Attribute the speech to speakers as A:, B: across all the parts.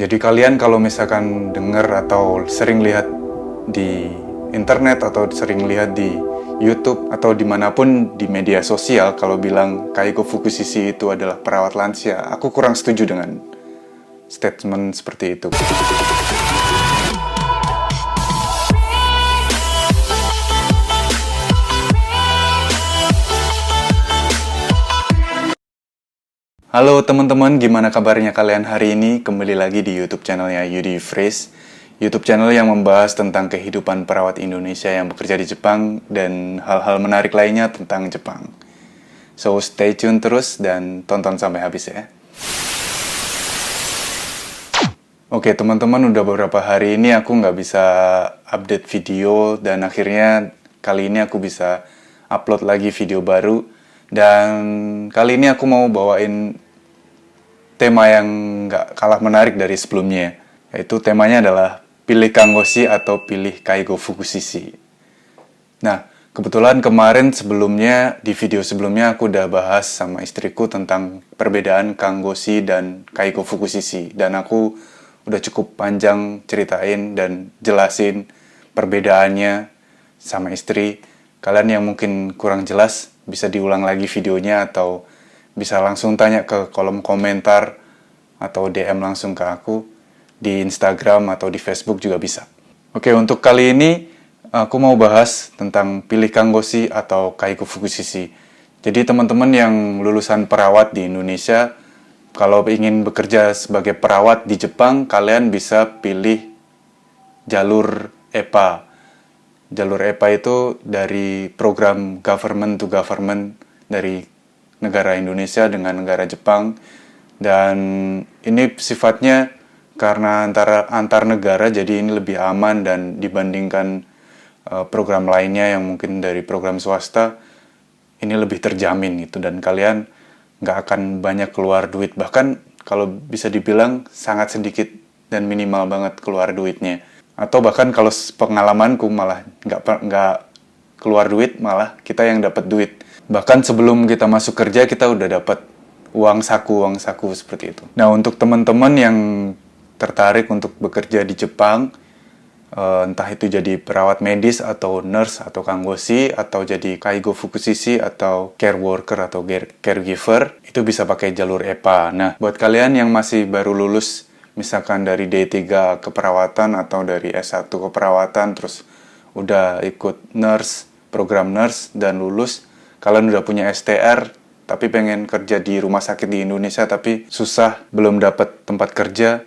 A: Jadi kalian kalau misalkan dengar atau sering lihat di internet atau sering lihat di YouTube atau dimanapun di media sosial kalau bilang Kaiko Fukushiki itu adalah perawat lansia, aku kurang setuju dengan statement seperti itu. Halo teman-teman, gimana kabarnya kalian hari ini? Kembali lagi di YouTube channelnya Yudi Fresh, YouTube channel yang membahas tentang kehidupan perawat Indonesia yang bekerja di Jepang dan hal-hal menarik lainnya tentang Jepang. So stay tune terus dan tonton sampai habis ya. Oke teman-teman, udah beberapa hari ini aku nggak bisa update video dan akhirnya kali ini aku bisa upload lagi video baru. Dan kali ini aku mau bawain tema yang nggak kalah menarik dari sebelumnya, yaitu temanya adalah pilih Kangoshi atau pilih Kaiko Fukushiki. Nah, kebetulan kemarin di video sebelumnya aku udah bahas sama istriku tentang perbedaan Kangoshi dan Kaiko Fukushiki. Dan aku udah cukup panjang ceritain dan jelasin perbedaannya sama istri. Kalian yang mungkin kurang jelas, bisa diulang lagi videonya atau bisa langsung tanya ke kolom komentar atau DM langsung ke aku di Instagram atau di Facebook juga bisa. Oke, untuk kali ini aku mau bahas tentang pilih Kangoshi atau Kaiko Fukushiki. Jadi teman-teman yang lulusan perawat di Indonesia, kalau ingin bekerja sebagai perawat di Jepang, kalian bisa pilih jalur EPA. Jalur EPA itu dari program government to government dari negara Indonesia dengan negara Jepang. Dan ini sifatnya karena antar negara, jadi ini lebih aman dan dibandingkan program lainnya yang mungkin dari program swasta, ini lebih terjamin gitu. Dan kalian nggak akan banyak keluar duit. Bahkan kalau bisa dibilang sangat sedikit dan minimal banget keluar duitnya. Atau bahkan kalau pengalamanku malah nggak keluar duit, malah kita yang dapat duit. Bahkan sebelum kita masuk kerja kita udah dapat uang saku seperti itu. Nah, untuk teman-teman yang tertarik untuk bekerja di Jepang, entah itu jadi perawat medis atau nurse atau kangoshi atau jadi Kaiko Fukushiki atau care worker atau caregiver, itu bisa pakai jalur EPA. Nah, buat kalian yang masih baru lulus, misalkan dari D3 keperawatan atau dari S1 keperawatan, terus udah ikut program nurse dan lulus, kalian udah punya STR, tapi pengen kerja di rumah sakit di Indonesia, tapi susah, belum dapat tempat kerja,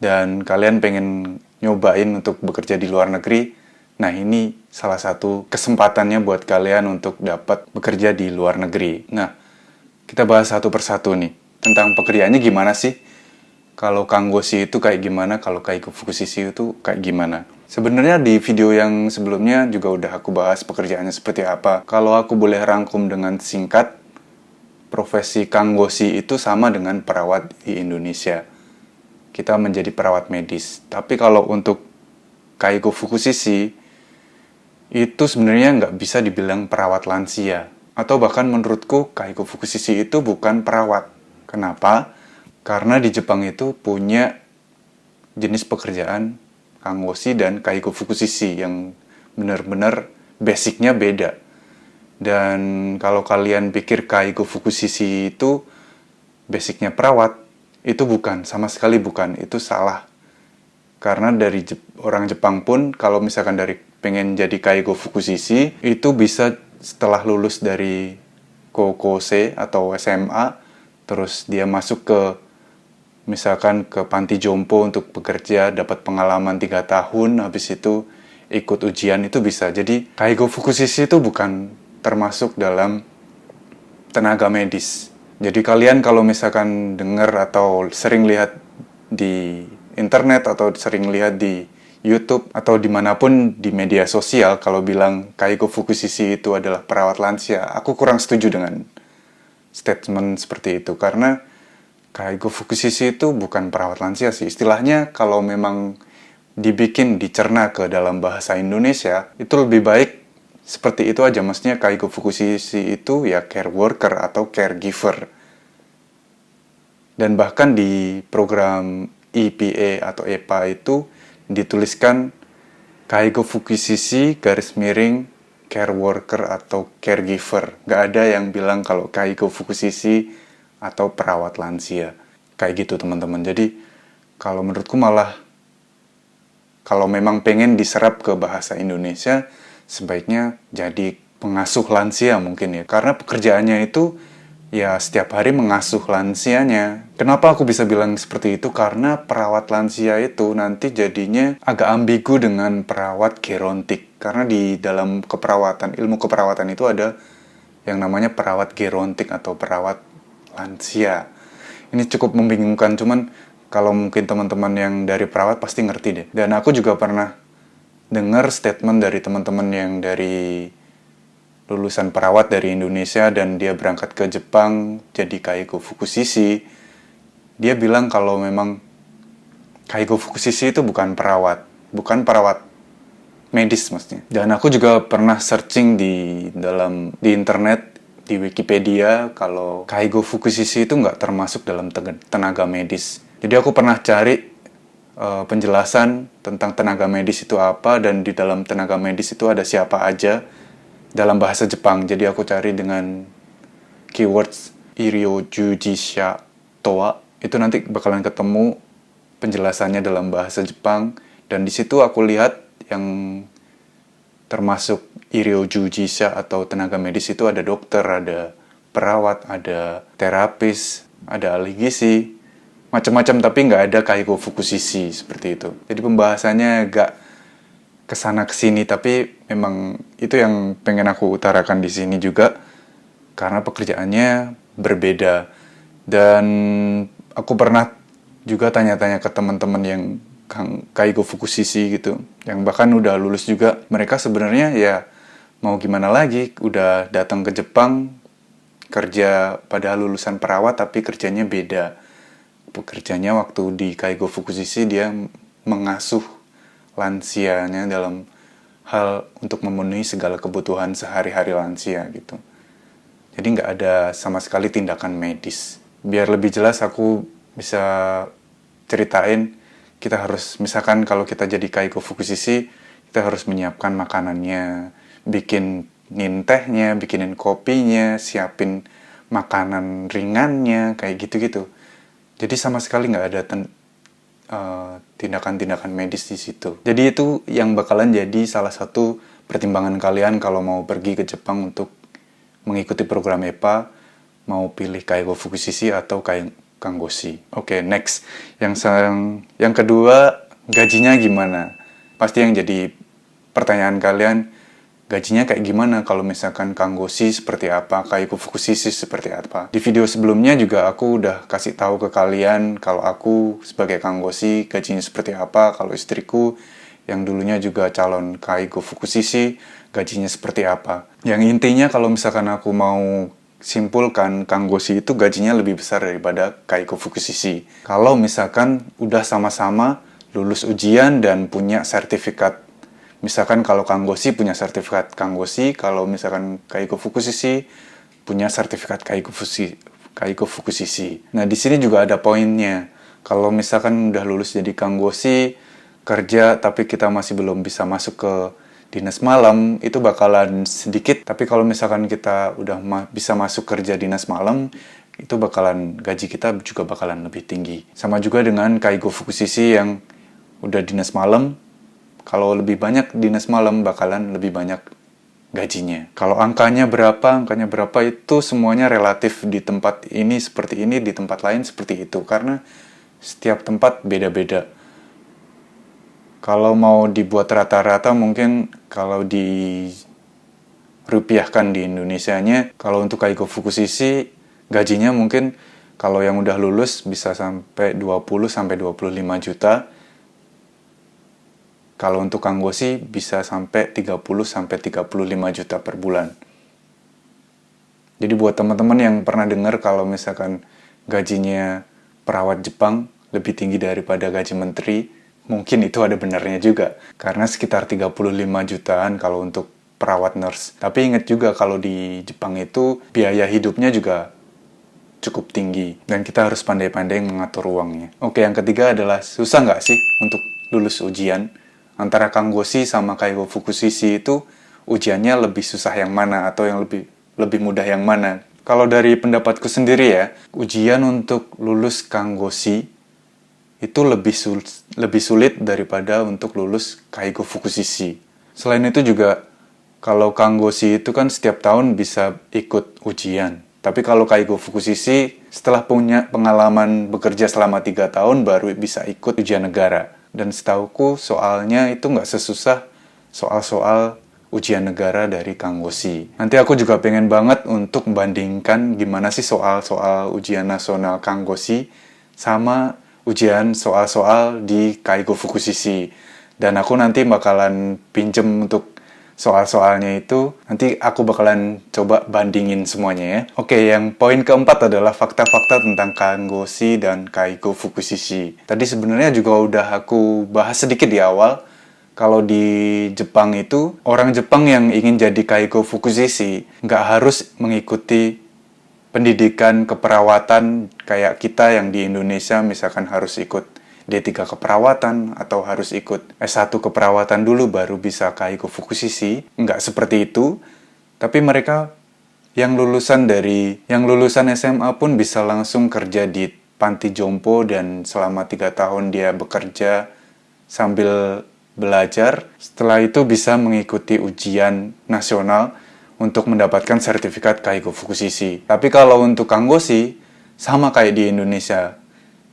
A: dan kalian pengen nyobain untuk bekerja di luar negeri. Nah, ini salah satu kesempatannya buat kalian untuk dapat bekerja di luar negeri. Nah, kita bahas satu persatu nih, tentang pekerjaannya gimana sih? Kalau Kangoshi itu kayak gimana, kalau Kaiko Fukushiki itu kayak gimana. Sebenarnya di video yang sebelumnya juga udah aku bahas pekerjaannya seperti apa. Kalau aku boleh rangkum dengan singkat, profesi Kangoshi itu sama dengan perawat di Indonesia. Kita menjadi perawat medis. Tapi kalau untuk Kaiko Fukushiki, itu sebenarnya nggak bisa dibilang perawat lansia. Atau bahkan menurutku Kaiko Fukushiki itu bukan perawat. Kenapa? Karena di Jepang itu punya jenis pekerjaan Kangoshi dan Kaiko Fukushiki yang benar-benar basicnya beda. Dan kalau kalian pikir Kaiko Fukushiki itu basicnya perawat, itu bukan, sama sekali bukan, itu salah. Karena dari orang Jepang pun, kalau misalkan dari pengen jadi Kaiko Fukushiki, itu bisa setelah lulus dari Kokose atau SMA, terus dia masuk ke misalkan ke panti jompo untuk bekerja, dapat pengalaman 3 tahun, habis itu ikut ujian, itu bisa. Jadi Kaiko Fukushiki itu bukan termasuk dalam tenaga medis. Jadi kalian kalau misalkan dengar atau sering lihat di internet atau sering lihat di YouTube atau dimanapun di media sosial kalau bilang Kaiko Fukushiki itu adalah perawat lansia, aku kurang setuju dengan statement seperti itu. Karena Kaiko Fukushiki itu bukan perawat lansia sih. Istilahnya kalau memang dicerna ke dalam bahasa Indonesia, itu lebih baik seperti itu aja. Maksudnya Kaiko Fukushiki itu ya care worker atau caregiver. Dan bahkan di program EPA atau EPA itu dituliskan Kaigo Fukushishi _care worker atau caregiver. Nggak ada yang bilang kalau Kaigo Fukushishi atau perawat lansia. Kayak gitu teman-teman. Jadi kalau menurutku malah kalau memang pengen diserap ke bahasa Indonesia, sebaiknya jadi pengasuh lansia mungkin ya. Karena pekerjaannya itu ya setiap hari mengasuh lansianya. Kenapa aku bisa bilang seperti itu? Karena perawat lansia itu nanti jadinya agak ambigu dengan perawat gerontik. Karena di dalam keperawatan, ilmu keperawatan itu ada yang namanya perawat gerontik atau perawat lansia. Ini cukup membingungkan, cuman kalau mungkin teman-teman yang dari perawat pasti ngerti deh. Dan aku juga pernah dengar statement dari teman-teman yang dari lulusan perawat dari Indonesia dan dia berangkat ke Jepang jadi Kaigo Fukushishi. Dia bilang kalau memang Kaigo Fukushishi itu bukan perawat medis maksudnya. Dan aku juga pernah searching di internet, di Wikipedia, kalau Kaigo Fukushishi itu nggak termasuk dalam tenaga medis. Jadi aku pernah cari penjelasan tentang tenaga medis itu apa, dan di dalam tenaga medis itu ada siapa aja dalam bahasa Jepang. Jadi aku cari dengan keywords Iryo-Jujisha Toa, itu nanti bakalan ketemu penjelasannya dalam bahasa Jepang. Dan di situ aku lihat yang termasuk Iryo-Jujisha atau tenaga medis itu ada dokter, ada perawat, ada terapis, ada ahli gizi, macam-macam, tapi nggak ada Kaigo Fukushishi seperti itu. Jadi pembahasannya agak kesana kesini, tapi memang itu yang pengen aku utarakan di sini juga karena pekerjaannya berbeda. Dan aku pernah juga tanya-tanya ke teman-teman yang Kaigo Fukushishi gitu, yang bahkan udah lulus juga. Mereka sebenarnya ya mau gimana lagi, udah datang ke Jepang kerja padahal lulusan perawat tapi kerjanya beda. Pekerjanya waktu di Kaigo Fukushishi dia mengasuh lansianya dalam hal untuk memenuhi segala kebutuhan sehari-hari lansia gitu. Jadi nggak ada sama sekali tindakan medis. Biar lebih jelas aku bisa ceritain, kita harus, misalkan kalau kita jadi Kaigo Fukushishi, kita harus menyiapkan makanannya, bikinin tehnya, bikinin kopinya, siapin makanan ringannya, kayak gitu-gitu. Jadi sama sekali nggak ada tindakan-tindakan medis di situ. Jadi itu yang bakalan jadi salah satu pertimbangan kalian kalau mau pergi ke Jepang untuk mengikuti program EPA, mau pilih Kaigo Fukushishi atau Kangoshi. Oke, next. Yang kedua, gajinya gimana? Pasti yang jadi pertanyaan kalian, gajinya kayak gimana kalau misalkan Kangoshi seperti apa, Kaigo Fukushishi seperti apa. Di video sebelumnya juga aku udah kasih tahu ke kalian kalau aku sebagai Kangoshi gajinya seperti apa, kalau istriku yang dulunya juga calon Kaigo Fukushishi gajinya seperti apa. Yang intinya kalau misalkan aku mau simpulkan, Kangoshi itu gajinya lebih besar daripada Kaigo Fukushishi. Kalau misalkan udah sama-sama lulus ujian dan punya sertifikat. Misalkan kalau Kangoshi punya sertifikat Kangoshi, kalau misalkan Kaigo Fukushishi punya sertifikat Kaigo Fukushishi. Nah, di sini juga ada poinnya. Kalau misalkan udah lulus jadi Kangoshi, kerja tapi kita masih belum bisa masuk ke dinas malam, itu bakalan sedikit. Tapi kalau misalkan kita udah bisa masuk kerja dinas malam, itu bakalan gaji kita juga bakalan lebih tinggi. Sama juga dengan Kaigo Fukushishi yang udah dinas malam, kalau lebih banyak dinas malam bakalan lebih banyak gajinya. Kalau angkanya berapa itu semuanya relatif. Di tempat ini seperti ini, di tempat lain seperti itu, karena setiap tempat beda-beda. Kalau mau dibuat rata-rata, mungkin kalau dirupiahkan di Indonesianya, kalau untuk Kaigo Fukushishi gajinya mungkin kalau yang udah lulus bisa sampai 20-25 juta. Kalau untuk Kangoshi bisa sampai 30-35 juta per bulan. Jadi buat teman-teman yang pernah dengar kalau misalkan gajinya perawat Jepang lebih tinggi daripada gaji menteri, mungkin itu ada benarnya juga. Karena sekitar 35 jutaan kalau untuk perawat nurse. Tapi ingat juga kalau di Jepang itu biaya hidupnya juga cukup tinggi. Dan kita harus pandai-pandai mengatur uangnya. Oke, yang ketiga adalah susah nggak sih untuk lulus ujian? Antara Kangoshi sama Kaigo Fukushiki itu ujiannya lebih susah yang mana atau yang lebih mudah yang mana? Kalau dari pendapatku sendiri ya, ujian untuk lulus Kangoshi itu lebih sulit daripada untuk lulus Kaigo Fukushiki. Selain itu juga, kalau Kangoshi itu kan setiap tahun bisa ikut ujian. Tapi kalau Kaigo Fukushiki, setelah punya pengalaman bekerja selama 3 tahun, baru bisa ikut ujian negara. Dan setauku soalnya itu nggak sesusah soal-soal ujian negara dari Kangoshi. Nanti aku juga pengen banget untuk membandingkan gimana sih soal-soal ujian nasional Kangoshi sama ujian soal-soal di Kaigo Fukushiki. Dan aku nanti bakalan pinjem untuk soal-soalnya itu, nanti aku bakalan coba bandingin semuanya ya. Oke, yang poin keempat adalah fakta-fakta tentang Kangoshi dan Kaigo Fukushiki. Tadi sebenarnya juga udah aku bahas sedikit di awal. Kalau di Jepang itu, orang Jepang yang ingin jadi Kaigo Fukushiki nggak harus mengikuti pendidikan keperawatan kayak kita yang di Indonesia, misalkan harus ikut D3 keperawatan atau harus ikut S1 keperawatan dulu baru bisa Kaigo Fukushiki. Nggak seperti itu, tapi mereka yang lulusan SMA pun bisa langsung kerja di panti jompo dan selama 3 tahun dia bekerja sambil belajar. Setelah itu bisa mengikuti ujian nasional untuk mendapatkan sertifikat Kaigo Fukushiki. Tapi kalau untuk Kangoshi, sama kayak di Indonesia.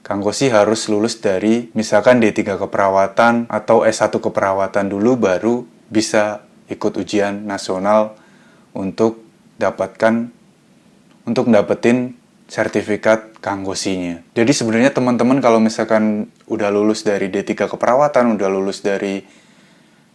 A: Kangoshi harus lulus dari misalkan D3 keperawatan atau S1 keperawatan dulu baru bisa ikut ujian nasional untuk dapetin sertifikat Kangoshi-nya. Jadi sebenarnya teman-teman kalau misalkan udah lulus dari D3 keperawatan, udah lulus dari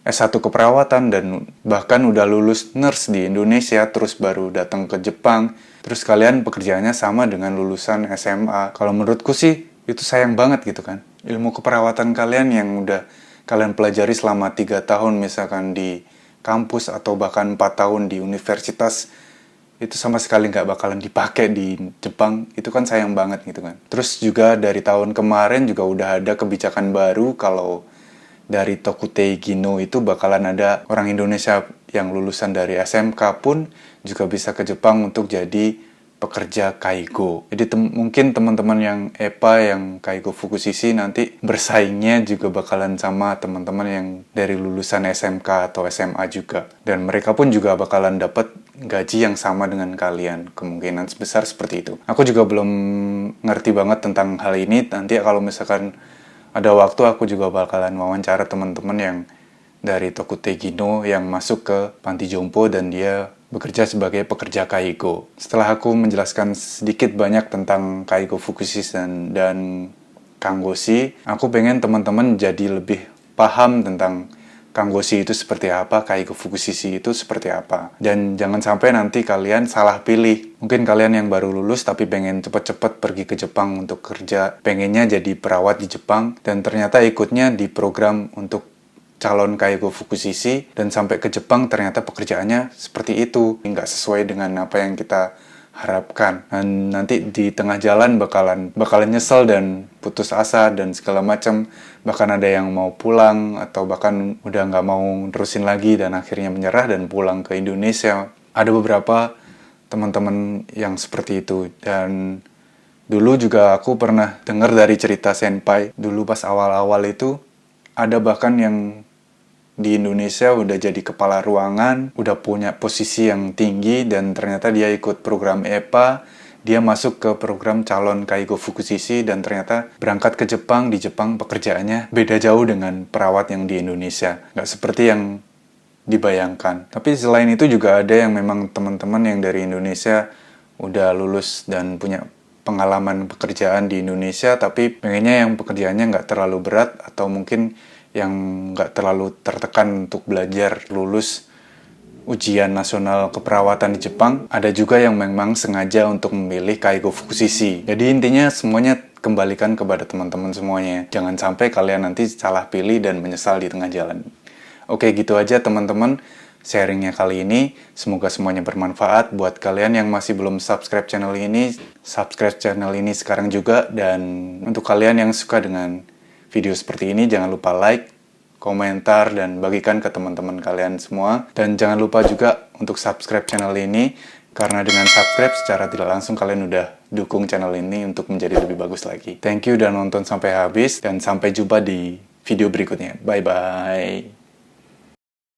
A: S1 keperawatan, dan bahkan udah lulus nurse di Indonesia, terus baru datang ke Jepang, terus kalian pekerjaannya sama dengan lulusan SMA. Kalau menurutku sih, itu sayang banget gitu kan. Ilmu keperawatan kalian yang udah kalian pelajari selama 3 tahun misalkan di kampus atau bahkan 4 tahun di universitas, itu sama sekali nggak bakalan dipakai di Jepang. Itu kan sayang banget gitu kan. Terus juga dari tahun kemarin juga udah ada kebijakan baru kalau dari Tokutei Gino itu bakalan ada orang Indonesia yang lulusan dari SMK pun juga bisa ke Jepang untuk jadi pekerja Kaigo. Jadi mungkin teman-teman yang EPA, yang Kaigo Fukushiki nanti bersaingnya juga bakalan sama teman-teman yang dari lulusan SMK atau SMA juga. Dan mereka pun juga bakalan dapat gaji yang sama dengan kalian. Kemungkinan sebesar seperti itu. Aku juga belum ngerti banget tentang hal ini. Nanti kalau misalkan ada waktu, aku juga bakalan wawancara teman-teman yang dari Tokutei Gino yang masuk ke panti jompo dan dia bekerja sebagai pekerja Kaigo. Setelah aku menjelaskan sedikit banyak tentang Kaigo Fukushiki dan Kangoshi, aku pengen teman-teman jadi lebih paham tentang Kangoshi itu seperti apa, Kaigo Fukushiki itu seperti apa. Dan jangan sampai nanti kalian salah pilih. Mungkin kalian yang baru lulus tapi pengen cepet-cepet pergi ke Jepang untuk kerja, pengennya jadi perawat di Jepang, dan ternyata ikutnya di program untuk calon Kaigo Fukushiki, dan sampai ke Jepang ternyata pekerjaannya seperti itu, nggak sesuai dengan apa yang kita harapkan. Dan nanti di tengah jalan bakalan nyesel dan putus asa dan segala macam. Bahkan ada yang mau pulang atau bahkan udah nggak mau terusin lagi dan akhirnya menyerah dan pulang ke Indonesia. Ada beberapa teman-teman yang seperti itu. Dan dulu juga aku pernah dengar dari cerita senpai. Dulu pas awal-awal itu ada bahkan yang di Indonesia udah jadi kepala ruangan, udah punya posisi yang tinggi, dan ternyata dia ikut program EPA, dia masuk ke program calon Kaigo Fukushiki, dan ternyata berangkat ke Jepang. Di Jepang pekerjaannya beda jauh dengan perawat yang di Indonesia. Nggak seperti yang dibayangkan. Tapi selain itu juga ada yang memang teman-teman yang dari Indonesia udah lulus dan punya pengalaman pekerjaan di Indonesia, tapi pengennya yang pekerjaannya nggak terlalu berat atau mungkin yang nggak terlalu tertekan untuk belajar lulus ujian nasional keperawatan di Jepang. Ada juga yang memang sengaja untuk memilih Kaigo Fukushiki. Jadi intinya semuanya kembalikan kepada teman-teman semuanya. Jangan sampai kalian nanti salah pilih dan menyesal di tengah jalan. Oke, gitu aja teman-teman. sharingnya kali ini. Semoga semuanya bermanfaat. Buat kalian yang masih belum subscribe channel ini, subscribe channel ini sekarang juga. Dan untuk kalian yang suka dengan video seperti ini, jangan lupa like, komentar, dan bagikan ke teman-teman kalian semua. Dan jangan lupa juga untuk subscribe channel ini, karena dengan subscribe secara tidak langsung kalian udah dukung channel ini untuk menjadi lebih bagus lagi. Thank you udah nonton sampai habis, dan sampai jumpa di video berikutnya. Bye-bye.